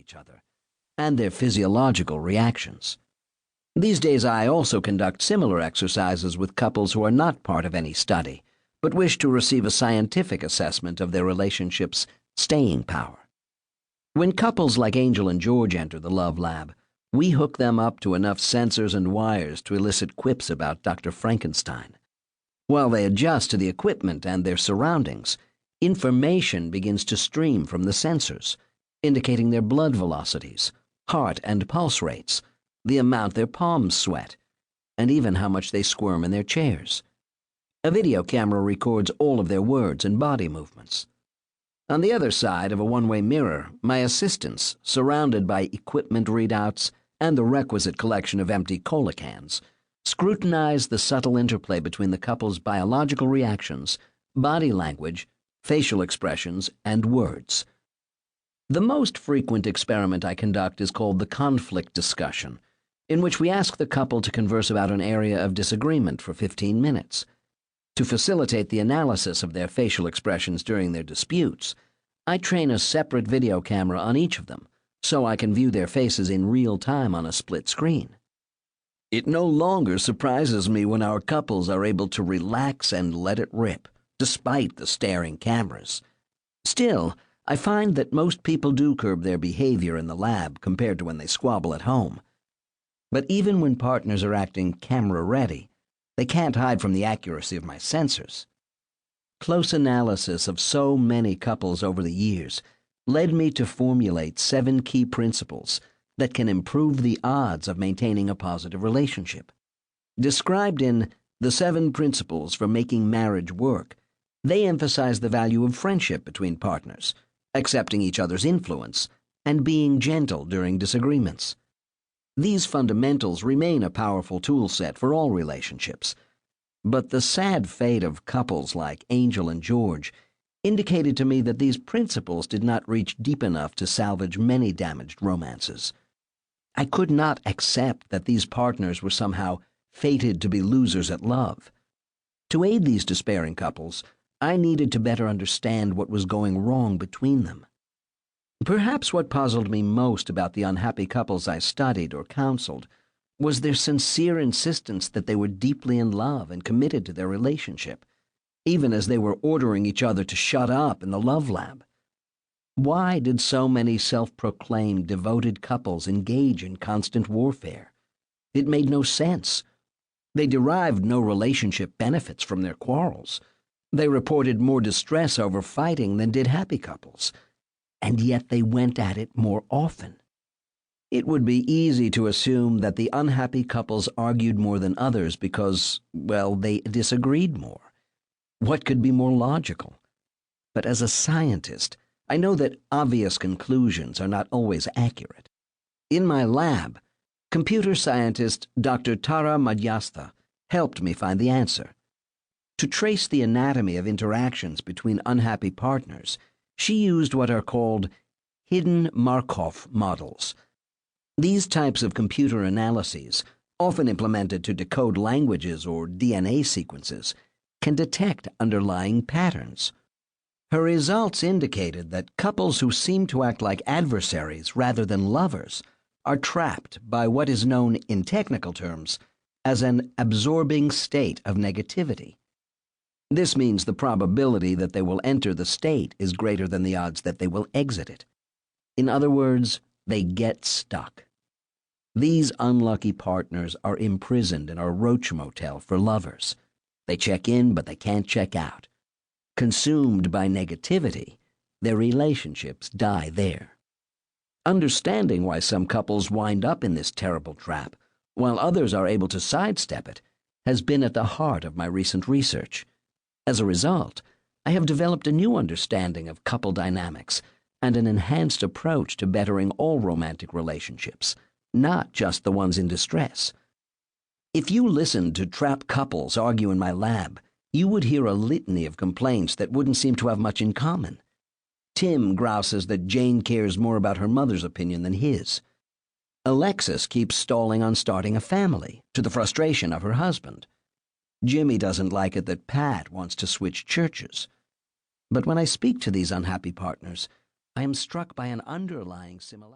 each other and their physiological reactions. These days I also conduct similar exercises with couples who are not part of any study, but wish to receive a scientific assessment of their relationship's staying power. When couples like Angel and George enter the Love Lab, we hook them up to enough sensors and wires to elicit quips about Dr. Frankenstein. While they adjust to the equipment and their surroundings, information begins to stream from the sensors, indicating their blood velocities, heart and pulse rates, the amount their palms sweat, and even how much they squirm in their chairs. A video camera records all of their words and body movements. On the other side of a one-way mirror, my assistants, surrounded by equipment readouts and the requisite collection of empty cola cans, scrutinize the subtle interplay between the couple's biological reactions, body language, facial expressions, and words. The most frequent experiment I conduct is called the conflict discussion, in which we ask the couple to converse about an area of disagreement for 15 minutes. To facilitate the analysis of their facial expressions during their disputes, I train a separate video camera on each of them, so I can view their faces in real time on a split screen. It no longer surprises me when our couples are able to relax and let it rip, despite the staring cameras. Still, I find that most people do curb their behavior in the lab compared to when they squabble at home. But even when partners are acting camera-ready, they can't hide from the accuracy of my sensors. Close analysis of so many couples over the years led me to formulate 7 key principles that can improve the odds of maintaining a positive relationship. Described in The 7 Principles for Making Marriage Work, they emphasize the value of friendship between partners, accepting each other's influence, and being gentle during disagreements. These fundamentals remain a powerful tool set for all relationships, but the sad fate of couples like Angel and George indicated to me that these principles did not reach deep enough to salvage many damaged romances. I could not accept that these partners were somehow fated to be losers at love. To aid these despairing couples, I needed to better understand what was going wrong between them. Perhaps what puzzled me most about the unhappy couples I studied or counseled was their sincere insistence that they were deeply in love and committed to their relationship, even as they were ordering each other to shut up in the Love Lab. Why did so many self-proclaimed devoted couples engage in constant warfare? It made no sense. They derived no relationship benefits from their quarrels. They reported more distress over fighting than did happy couples, and yet they went at it more often. It would be easy to assume that the unhappy couples argued more than others because, well, they disagreed more. What could be more logical? But as a scientist, I know that obvious conclusions are not always accurate. In my lab, computer scientist Dr. Tara Madhyastha helped me find the answer. To trace the anatomy of interactions between unhappy partners, she used what are called hidden Markov models. These types of computer analyses, often implemented to decode languages or DNA sequences, can detect underlying patterns. Her results indicated that couples who seem to act like adversaries rather than lovers are trapped by what is known in technical terms as an absorbing state of negativity. This means the probability that they will enter the state is greater than the odds that they will exit it. In other words, they get stuck. These unlucky partners are imprisoned in a Roach Motel for lovers. They check in, but they can't check out. Consumed by negativity, their relationships die there. Understanding why some couples wind up in this terrible trap, while others are able to sidestep it, has been at the heart of my recent research. As a result, I have developed a new understanding of couple dynamics and an enhanced approach to bettering all romantic relationships, not just the ones in distress. If you listened to trapped couples argue in my lab, you would hear a litany of complaints that wouldn't seem to have much in common. Tim grouses that Jane cares more about her mother's opinion than his. Alexis keeps stalling on starting a family, to the frustration of her husband. Jimmy doesn't like it that Pat wants to switch churches. But when I speak to these unhappy partners, I am struck by an underlying similarity.